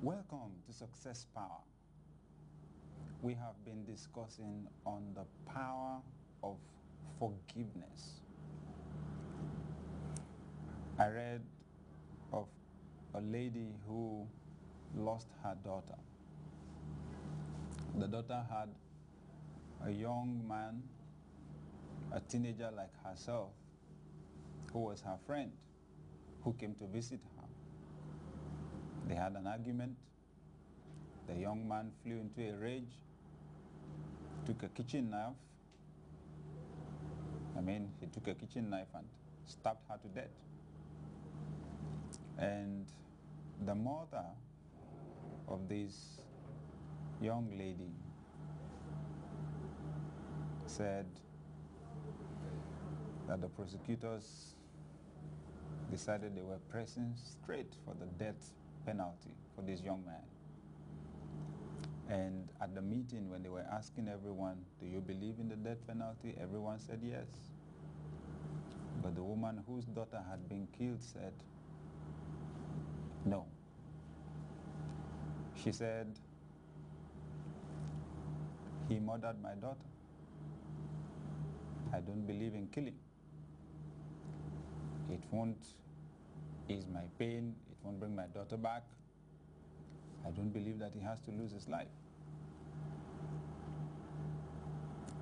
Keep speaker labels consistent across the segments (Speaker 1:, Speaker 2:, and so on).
Speaker 1: Welcome to Success Power. We have been discussing on the power of forgiveness. I read of a lady who lost her daughter. The daughter had a young man, a teenager like herself, who was her friend, who came to visit her. They had an argument. The young man flew into a rage, took a kitchen knife. He took a kitchen knife and stabbed her to death. And the mother of this young lady said that the prosecutors decided they were pressing straight for the death penalty for this young man. And at the meeting, when they were asking everyone, do you believe in the death penalty? Everyone said yes. But the woman whose daughter had been killed said no. She said, he murdered my daughter. I don't believe in killing. It won't ease my pain. It won't bring my daughter back. I don't believe that he has to lose his life.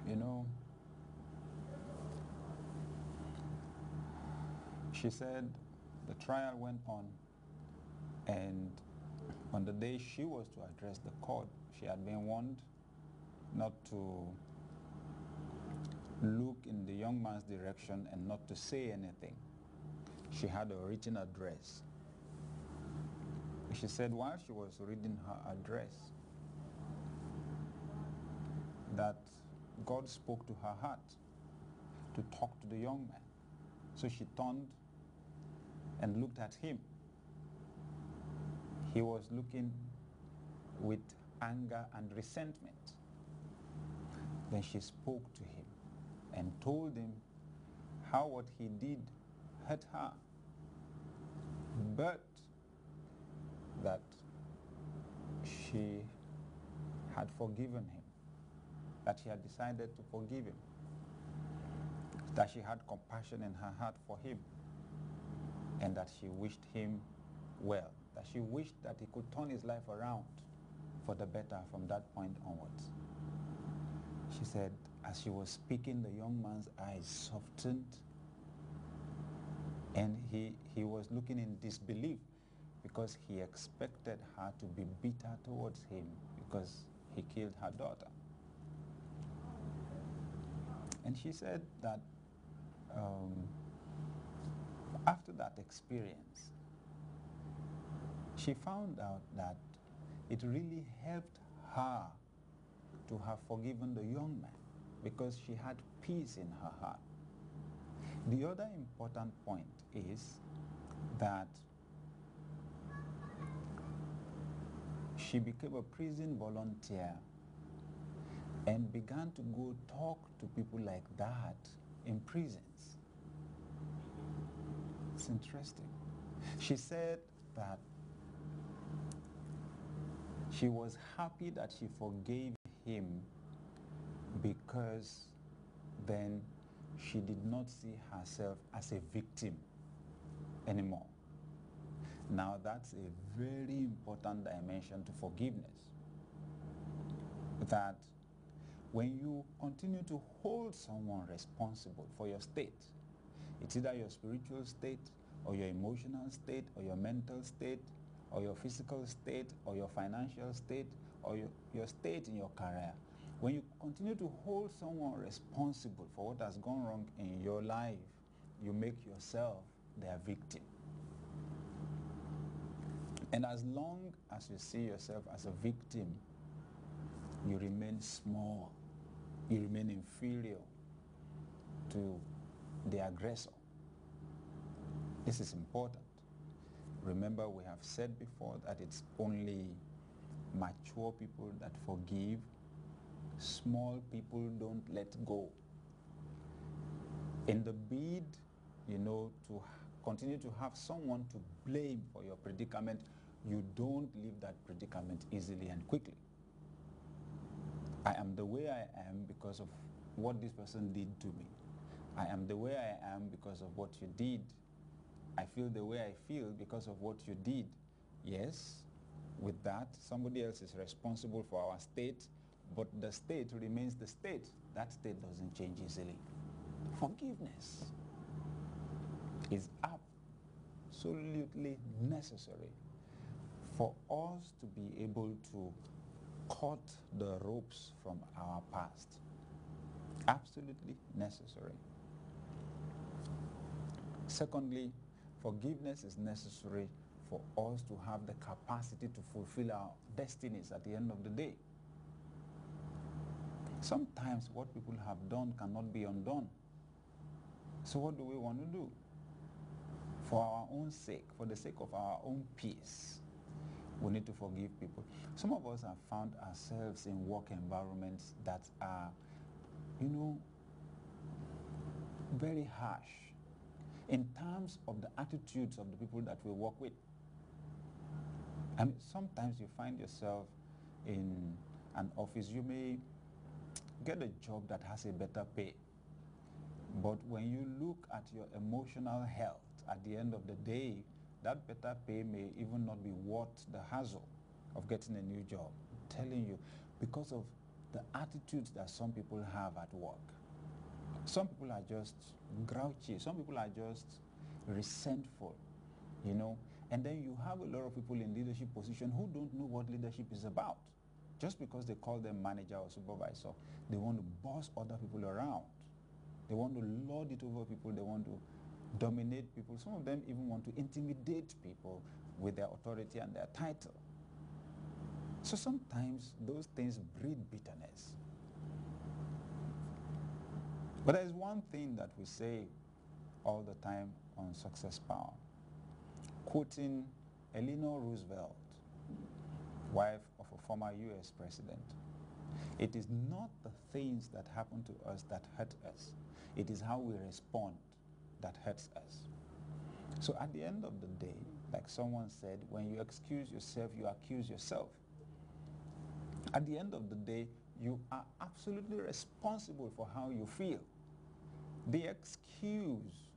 Speaker 1: You know, she said the trial went on, and on the day she was to address the court, she had been warned not to look in the young man's direction and not to say anything. She had a written address. She said while she was reading her address that God spoke to her heart to talk to the young man. So she turned and looked at him. He was looking with anger and resentment. Then she spoke to him and told him how what he did hurt her, but that she had forgiven him, that she had decided to forgive him, that she had compassion in her heart for him, and that she wished him well, that she wished that he could turn his life around for the better from that point onwards. She said, as she was speaking, the young man's eyes softened, and he was looking in disbelief because he expected her to be bitter towards him because he killed her daughter. And she said that after that experience, she found out that it really helped her to have forgiven the young man because she had peace in her heart. The other important point is that she became a prison volunteer and began to go talk to people like that in prisons. It's interesting. She said that she was happy that she forgave him because then she did not see herself as a victim anymore. Now that's a very important dimension to forgiveness. That when you continue to hold someone responsible for your state, it's either your spiritual state or your emotional state or your mental state or your physical state or your financial state or your state in your career. When you continue to hold someone responsible for what has gone wrong in your life, you make yourself their victim. And as long as you see yourself as a victim, you remain small. You remain inferior to the aggressor. This is important. Remember, we have said before that it's only mature people that forgive. Small people don't let go. In the bid, to continue to have someone to blame for your predicament, you don't leave that predicament easily and quickly. I am the way I am because of what this person did to me. I am the way I am because of what you did. I feel the way I feel because of what you did. Yes, with that, somebody else is responsible for our state, but the state remains the state. That state doesn't change easily. Forgiveness is absolutely necessary for us to be able to cut the ropes from our past. Absolutely necessary. Secondly, forgiveness is necessary for us to have the capacity to fulfill our destinies at the end of the day. Sometimes what people have done cannot be undone. So what do we want to do? For our own sake, for the sake of our own peace, we need to forgive people. Some of us have found ourselves in work environments that are, very harsh in terms of the attitudes of the people that we work with. And sometimes you find yourself in an office, you may get a job that has a better pay. But when you look at your emotional health at the end of the day, that better pay may even not be worth the hassle of getting a new job. I'm telling you, because of the attitudes that some people have at work. Some people are just grouchy. Some people are just resentful, And then you have a lot of people in leadership position who don't know what leadership is about. Just because they call them manager or supervisor, they want to boss other people around. They want to lord it over people. They want to dominate people. Some of them even want to intimidate people with their authority and their title. So sometimes those things breed bitterness. But there's one thing that we say all the time on Success Power, quoting Eleanor Roosevelt, wife of a former U.S. president. It is not the things that happen to us that hurt us. It is how we respond that hurts us. So at the end of the day, like someone said, when you excuse yourself, you accuse yourself. At the end of the day, you are absolutely responsible for how you feel. The excuse,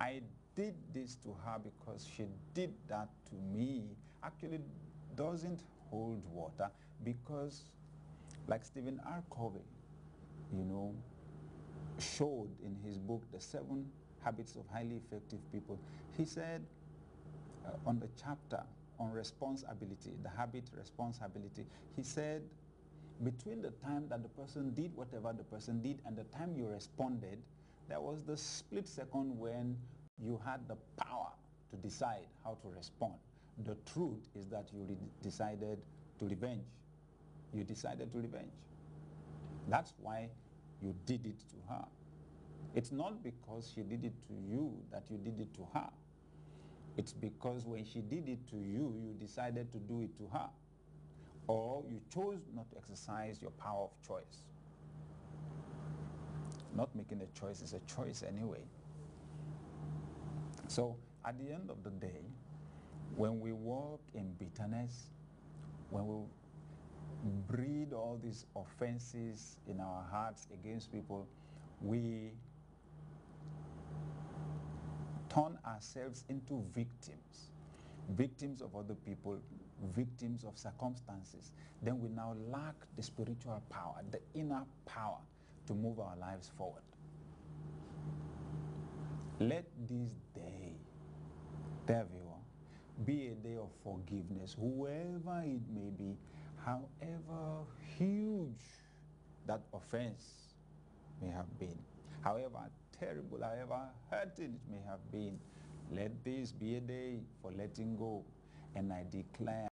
Speaker 1: I did this to her because she did that to me, actually doesn't hold water, because like Stephen R. Covey, showed in his book, The 7 Habits of Highly Effective People, he said on the chapter on responsibility, the habit responsibility, he said between the time that the person did whatever the person did and the time you responded, there was the split second when you had the power to decide how to respond. The truth is that you decided to revenge. You decided to revenge. That's why you did it to her. It's not because she did it to you that you did it to her. It's because when she did it to you, you decided to do it to her. Or you chose not to exercise your power of choice. Not making a choice is a choice anyway. So at the end of the day, when we walk in bitterness, when we breed all these offenses in our hearts against people, we turn ourselves into victims of other people, victims of circumstances. Then we now lack the spiritual power, the inner power to move our lives forward. Let this day, dear viewer, be a day of forgiveness, whoever it may be, however huge that offense may have been, however terrible, however hurting it may have been. Let this be a day for letting go. And I declare